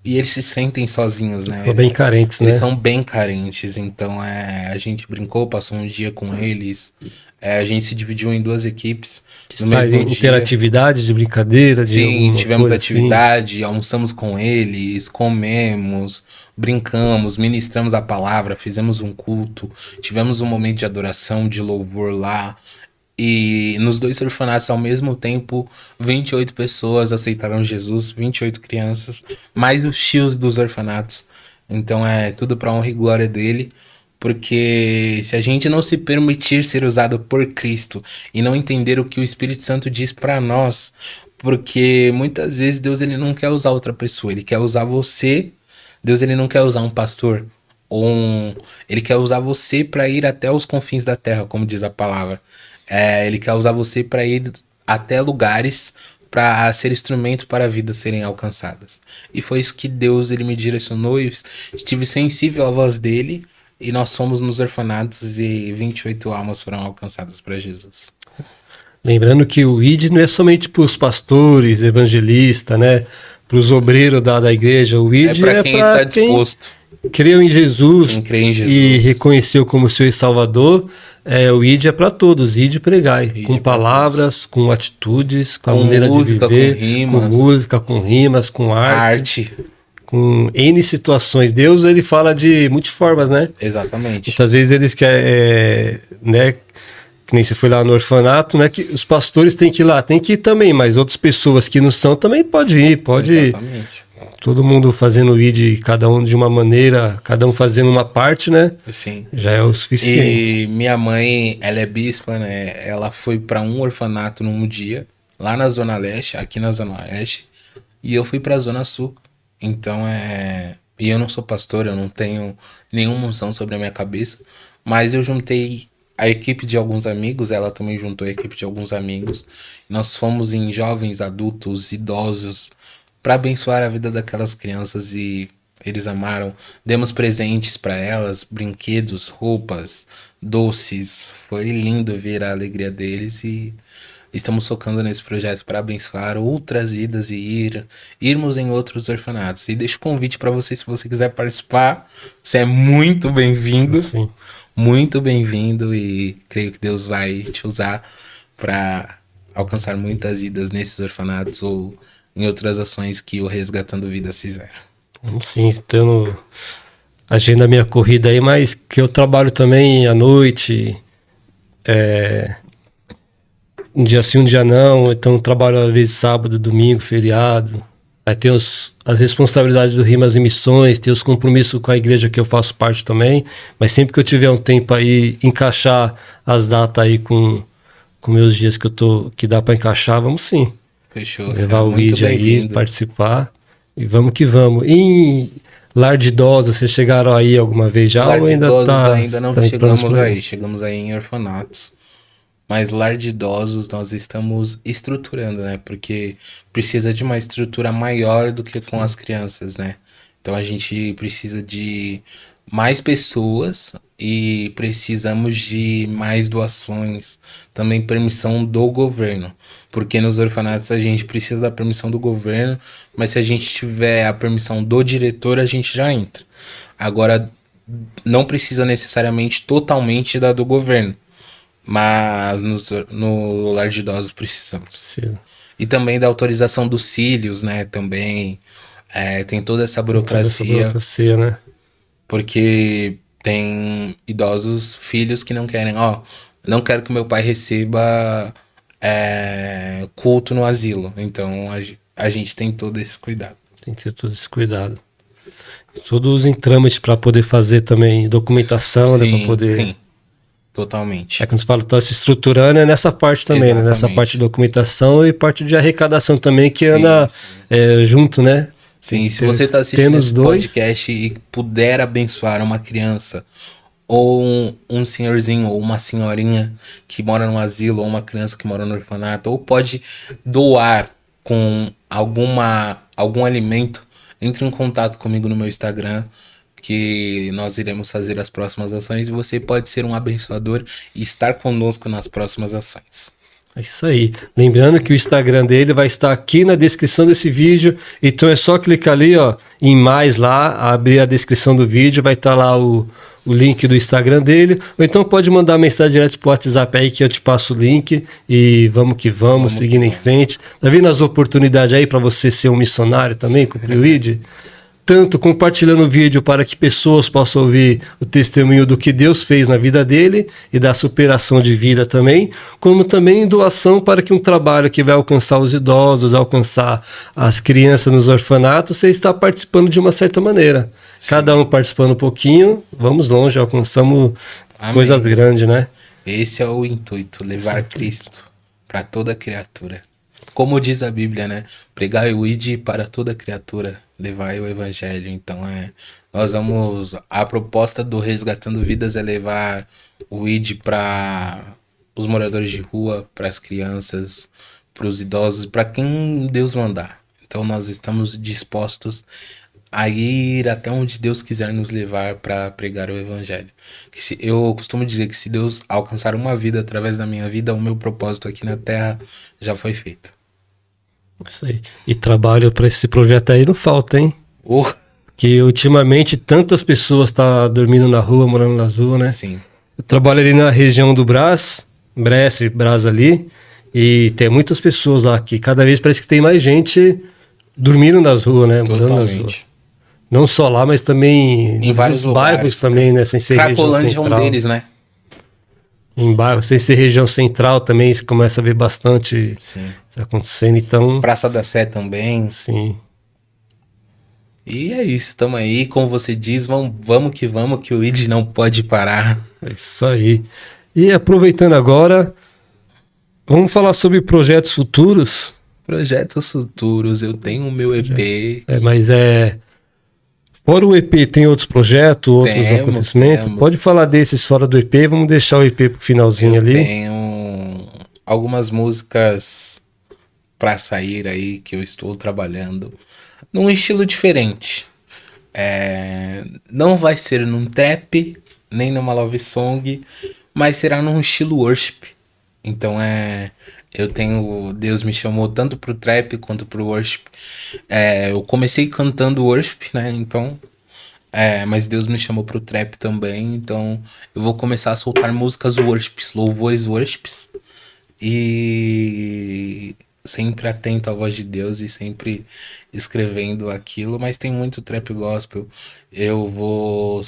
e eles se sentem sozinhos, né? São bem carentes, eles né? são bem carentes, então a gente brincou, passou um dia com eles, a gente se dividiu em 2 equipes. No mesmo interatividade de brincadeira? Sim, tivemos atividade, almoçamos com eles, comemos, brincamos, ministramos a palavra, fizemos um culto, tivemos um momento de adoração, de louvor lá. E nos 2 orfanatos, ao mesmo tempo, 28 pessoas aceitaram Jesus, 28 crianças, mais os tios dos orfanatos. Então é tudo para honra e glória dele, porque se a gente não se permitir ser usado por Cristo e não entender o que o Espírito Santo diz para nós, porque muitas vezes Deus ele não quer usar outra pessoa, ele quer usar você. Deus ele não quer usar um pastor, ele quer usar você para ir até os confins da terra, como diz a palavra. Ele quer usar você para ir até lugares, para ser instrumento para vidas serem alcançadas. E foi isso que Deus ele me direcionou, e estive sensível à voz dele, e nós fomos nos orfanatos e 28 almas foram alcançadas para Jesus. Lembrando que o ID não é somente para os pastores, evangelistas, né? Para os obreiros da igreja. O ID para quem está disposto. Creu em Jesus, e reconheceu como seu Salvador. O ID é para todos, ID pregai, com palavras, com atitudes, com a maneira de viver, com música, com rimas, com arte, com N situações. Deus ele fala de multiformas, né? Exatamente. Muitas vezes eles querem, né? Que nem você foi lá no orfanato, né? Que os pastores têm que ir lá, tem que ir também, mas outras pessoas que não são também pode ir, Exatamente. Todo mundo fazendo o ID, cada um de uma maneira, cada um fazendo uma parte, né? Sim. Já é o suficiente. E minha mãe, ela é bispa, né? Ela foi para um orfanato num dia, lá na Zona Leste, aqui na Zona Oeste, e eu fui para a Zona Sul. Então e eu não sou pastor, eu não tenho nenhuma unção sobre a minha cabeça, mas eu juntei a equipe de alguns amigos, ela também juntou a equipe de alguns amigos. Nós fomos em jovens, adultos, idosos, para abençoar a vida daquelas crianças, e eles amaram. Demos presentes para elas, brinquedos, roupas, doces. Foi lindo ver a alegria deles e estamos focando nesse projeto para abençoar outras vidas e irmos em outros orfanatos. E deixo o convite para você, se você quiser participar, você é muito bem-vindo. Sim. Muito bem-vindo e creio que Deus vai te usar para alcançar muitas vidas nesses orfanatos ou em outras ações que o Resgatando Vidas fizeram. Sim, tendo agenda minha corrida aí, mas que eu trabalho também à noite, um dia sim, um dia não, então eu trabalho às vezes sábado, domingo, feriado. Aí tem as responsabilidades do Rimas e Missões, tem os compromissos com a igreja que eu faço parte também, mas sempre que eu tiver um tempo aí, encaixar as datas aí com meus dias que dá para encaixar, vamos sim. Fechou. Levar o vídeo aí, participar e vamos que vamos. E lar de idosos, vocês chegaram aí alguma vez já? Lar ou de ainda idosos tá, ainda não chegamos aí, chegamos aí em orfanatos. Mas lar de idosos nós estamos estruturando, né? Porque precisa de uma estrutura maior do que com as crianças, né? Então a gente precisa de mais pessoas e precisamos de mais doações, também permissão do governo. Porque nos orfanatos a gente precisa da permissão do governo, mas se a gente tiver a permissão do diretor, a gente já entra. Agora, não precisa necessariamente totalmente da do governo. Mas no lar de idosos precisamos. Sim. E também da autorização dos cílios, né? Também tem toda essa burocracia. Né? Porque tem idosos, filhos que não querem. Não quero que meu pai receba culto no asilo. Então a gente tem todo esse cuidado. Tem que ter todo esse cuidado. Todos em trâmite para poder fazer também documentação, né? Para poder... Sim. Totalmente. Quando você fala que está se estruturando, é nessa parte também, né? Nessa parte de documentação e parte de arrecadação também, que anda junto, né? Sim, se você está assistindo esse podcast e puder abençoar uma criança, ou um senhorzinho, ou uma senhorinha que mora no asilo, ou uma criança que mora no orfanato, ou pode doar com algum alimento, entre em contato comigo no meu Instagram, que nós iremos fazer as próximas ações e você pode ser um abençoador e estar conosco nas próximas ações. É isso aí. Lembrando que o Instagram dele vai estar aqui na descrição desse vídeo, então é só clicar ali, ó, em mais lá, abrir a descrição do vídeo, vai estar lá o link do Instagram dele, ou então pode mandar mensagem direto pro WhatsApp aí que eu te passo o link e vamos que vamos, seguindo em frente. Tá vendo as oportunidades aí para você ser um missionário também, cumprir o ID? Tanto compartilhando o vídeo para que pessoas possam ouvir o testemunho do que Deus fez na vida dele e da superação de vida também, como também doação para que um trabalho que vai alcançar os idosos, alcançar as crianças nos orfanatos, você está participando de uma certa maneira. Sim. Cada um participando um pouquinho, vamos longe, alcançamos coisas grandes, né? Esse é o intuito, levar Cristo para toda criatura. Como diz a Bíblia, né? Pregai o ID para toda criatura, levai o evangelho. Então a proposta do Resgatando Vidas é levar o ID para os moradores de rua, para as crianças, para os idosos, para quem Deus mandar. Então nós estamos dispostos a ir até onde Deus quiser nos levar para pregar o evangelho. Eu costumo dizer que se Deus alcançar uma vida através da minha vida, o meu propósito aqui na Terra já foi feito. Isso aí. E trabalho para esse projeto aí não falta, hein? Que ultimamente tantas pessoas estão dormindo na rua, morando nas ruas, né? Sim. Eu trabalho ali na região do Brás ali, e tem muitas pessoas lá que cada vez parece que tem mais gente dormindo nas ruas, né? Morando nas ruas. Não só lá, mas também em vários bairros também, né? Sem ser Cracolândia é um deles, né? Em bairros, sem ser região central também, você começa a ver bastante isso acontecendo, então... Praça da Sé também. Sim. E é isso, estamos aí, como você diz, vamos, que o ID não pode parar. É isso aí. E aproveitando agora, vamos falar sobre projetos futuros. Projetos futuros, eu tenho o meu EP. Mas fora o EP, tem outros projetos, outros acontecimentos? Temos. Pode falar desses fora do EP, vamos deixar o EP pro finalzinho ali. Tenho algumas músicas para sair aí que eu estou trabalhando num estilo diferente. Não vai ser num trap, nem numa love song, mas será num estilo worship. Então Deus me chamou tanto pro trap quanto pro worship. Eu comecei cantando worship, né? Então, mas Deus me chamou pro trap também. Então, eu vou começar a soltar músicas worships, louvores worships. E sempre atento à voz de Deus e sempre escrevendo aquilo. Mas tem muito trap gospel. Eu vou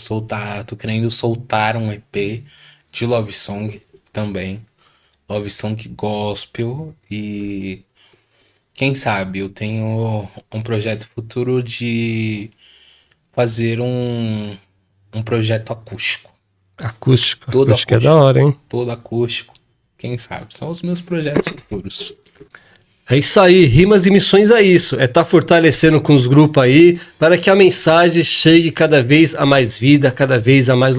tô querendo soltar um EP de love song também. Love song gospel. E quem sabe eu tenho um projeto futuro de fazer um projeto acústico. Acústico. Todo Acústico é da hora, hein? Todo acústico. Quem sabe? São os meus projetos futuros. É isso aí, Rimas e Missões é isso, é fortalecendo com os grupos aí, para que a mensagem chegue cada vez a mais vida, cada vez a mais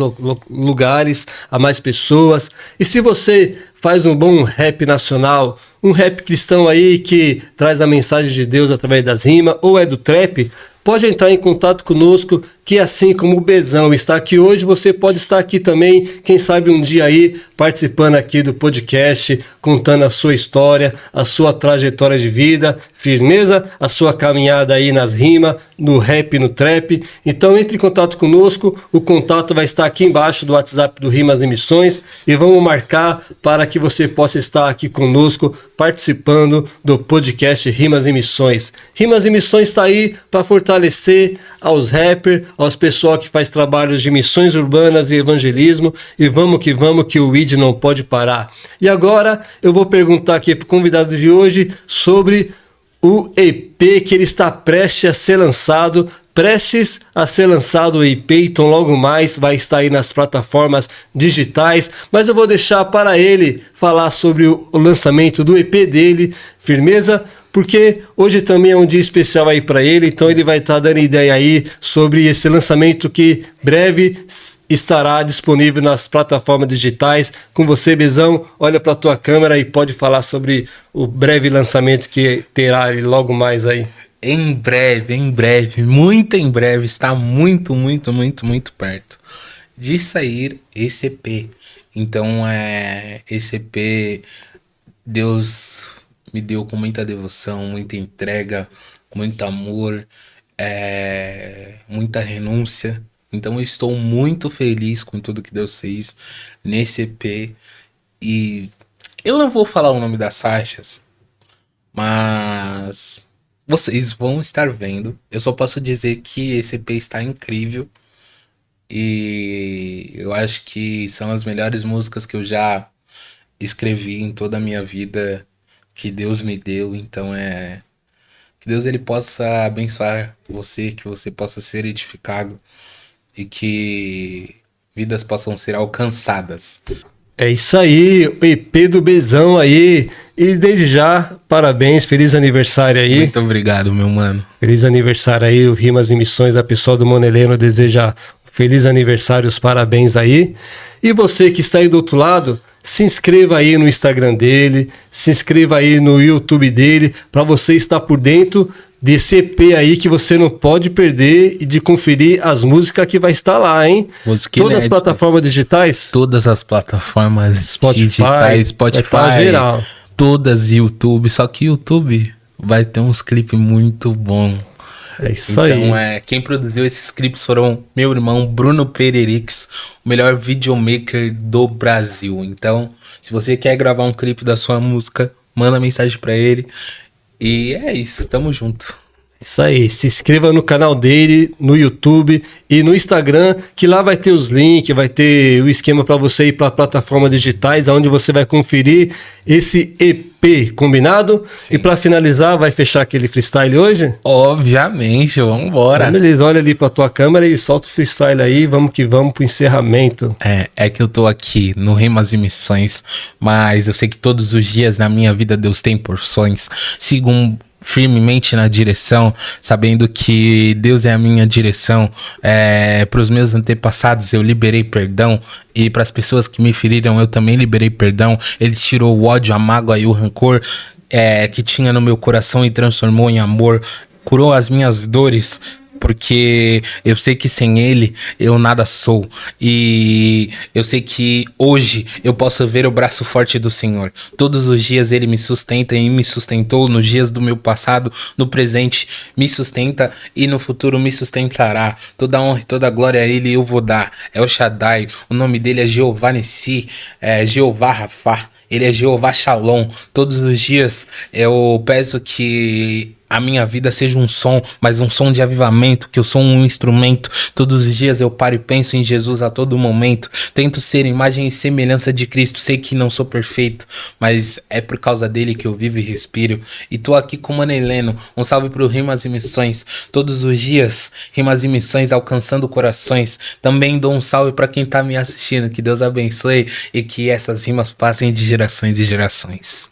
lugares, a mais pessoas. E se você faz um bom rap nacional, um rap cristão aí que traz a mensagem de Deus através das rimas, ou é do trap, pode entrar em contato conosco, que assim como o Bezão está aqui hoje, você pode estar aqui também, quem sabe um dia aí, participando aqui do podcast, contando a sua história, a sua trajetória de vida, firmeza, a sua caminhada aí nas rimas, no rap, no trap. Então entre em contato conosco, o contato vai estar aqui embaixo do WhatsApp do Rimas e Missões e vamos marcar para que você possa estar aqui conosco, participando do podcast Rimas e Missões. Rimas e Missões está aí para fortalecer aos rappers, aos pessoal que faz trabalhos de missões urbanas e evangelismo, e vamos que o ID não pode parar. E agora eu vou perguntar aqui para o convidado de hoje sobre o EP que ele está prestes a ser lançado o EP, então logo mais vai estar aí nas plataformas digitais, mas eu vou deixar para ele falar sobre o lançamento do EP dele, firmeza? Porque hoje também é um dia especial aí para ele, então ele vai estar dando ideia aí sobre esse lançamento que breve estará disponível nas plataformas digitais. Com você, Bezão, olha para a tua câmera e pode falar sobre o breve lançamento que terá logo mais aí. Em breve, muito em breve, está muito perto de sair esse EP. Então, esse EP, Deus me deu com muita devoção, muita entrega, muito amor, muita renúncia. Então eu estou muito feliz com tudo que Deus fez nesse EP. E eu não vou falar o nome das faixas, mas vocês vão estar vendo. Eu só posso dizer que esse EP está incrível. E eu acho que são as melhores músicas que eu já escrevi em toda a minha vida, que Deus me deu. Então que Deus ele possa abençoar você, que você possa ser edificado e que vidas possam ser alcançadas. É isso aí, o EP do Bezão aí. E desde já, parabéns, feliz aniversário aí. Muito obrigado, meu mano. Feliz aniversário aí, o Rimas e Missões, a pessoa do Moneleno deseja feliz aniversário, os parabéns aí. E você que está aí do outro lado, se inscreva aí no Instagram dele, se inscreva aí no YouTube dele, para você estar por dentro desse EP aí que você não pode perder e de conferir as músicas que vai estar lá, hein? Música Todas inédita. as plataformas digitais? Todas as plataformas Spotify, Spotify, geral. Todas YouTube, só que YouTube vai ter uns clipes muito bons. É isso então, aí. Quem produziu esses clipes foram meu irmão Bruno Pererix, o melhor videomaker do Brasil. Então, se você quer gravar um clipe da sua música, manda mensagem pra ele. E é isso, tamo junto. Isso aí, se inscreva no canal dele, no YouTube e no Instagram, que lá vai ter os links, vai ter o esquema para você ir para plataformas digitais, onde você vai conferir esse EP, combinado? Sim. E para finalizar, vai fechar aquele freestyle hoje? Obviamente, vambora. Então, beleza, olha ali para tua câmera e solta o freestyle aí, vamos que vamos pro encerramento. É que eu tô aqui no Rimas e Missões, mas eu sei que todos os dias na minha vida Deus tem porções. Sigo firmemente na direção, sabendo que Deus é a minha direção. Para os meus antepassados eu liberei perdão, e para as pessoas que me feriram eu também liberei perdão. Ele tirou o ódio, a mágoa e o rancor que tinha no meu coração e transformou em amor, curou as minhas dores, porque eu sei que sem ele eu nada sou. E eu sei que hoje eu posso ver o braço forte do Senhor. Todos os dias ele me sustenta e me sustentou nos dias do meu passado, no presente me sustenta e no futuro me sustentará. Toda honra e toda glória a ele eu vou dar. É o Shaddai, o nome dele é Jeová Nissi, é Jeová Rafá. Ele é Jeová Shalom. Todos os dias eu peço que a minha vida seja um som, mas um som de avivamento, que eu sou um instrumento. Todos os dias eu paro e penso em Jesus a todo momento. Tento ser imagem e semelhança de Cristo. Sei que não sou perfeito, mas é por causa dele que eu vivo e respiro. E tô aqui com o Mano Heleno. Um salve pro Rimas e Missões. Todos os dias, Rimas e Missões alcançando corações. Também dou um salve pra quem tá me assistindo. Que Deus abençoe e que essas rimas passem de gerações e gerações.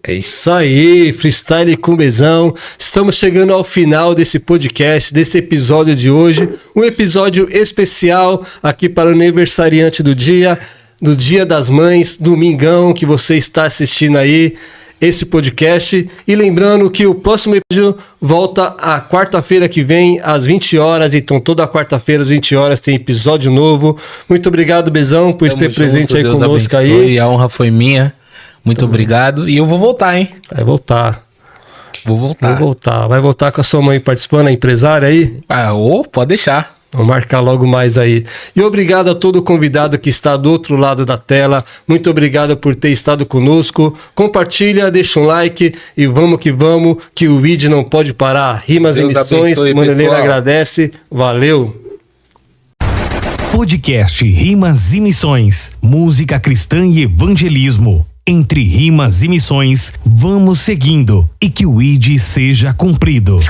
É isso aí, freestyle com Bezão. Estamos chegando ao final desse podcast, desse episódio de hoje. Um episódio especial aqui para o aniversariante do Dia das Mães, domingão, que você está assistindo aí esse podcast. E lembrando que o próximo episódio volta a quarta-feira que vem, às 20 horas. Então, toda quarta-feira, às 20 horas, tem episódio novo. Muito obrigado, Bezão, por estar presente aí Deus conosco abençoe, aí. E a honra foi minha. Muito obrigado. E eu vou voltar, hein? Vai voltar. Vou voltar. Vai voltar com a sua mãe participando, a empresária aí? Pode deixar. Vamos marcar logo mais aí. E obrigado a todo convidado que está do outro lado da tela. Muito obrigado por ter estado conosco. Compartilha, deixa um like e vamos, que o vídeo não pode parar. Rimas e Missões, Mano Heleno agradece. Valeu! Podcast Rimas e Missões, música cristã e evangelismo. Entre rimas e missões, vamos seguindo e que o ID seja cumprido.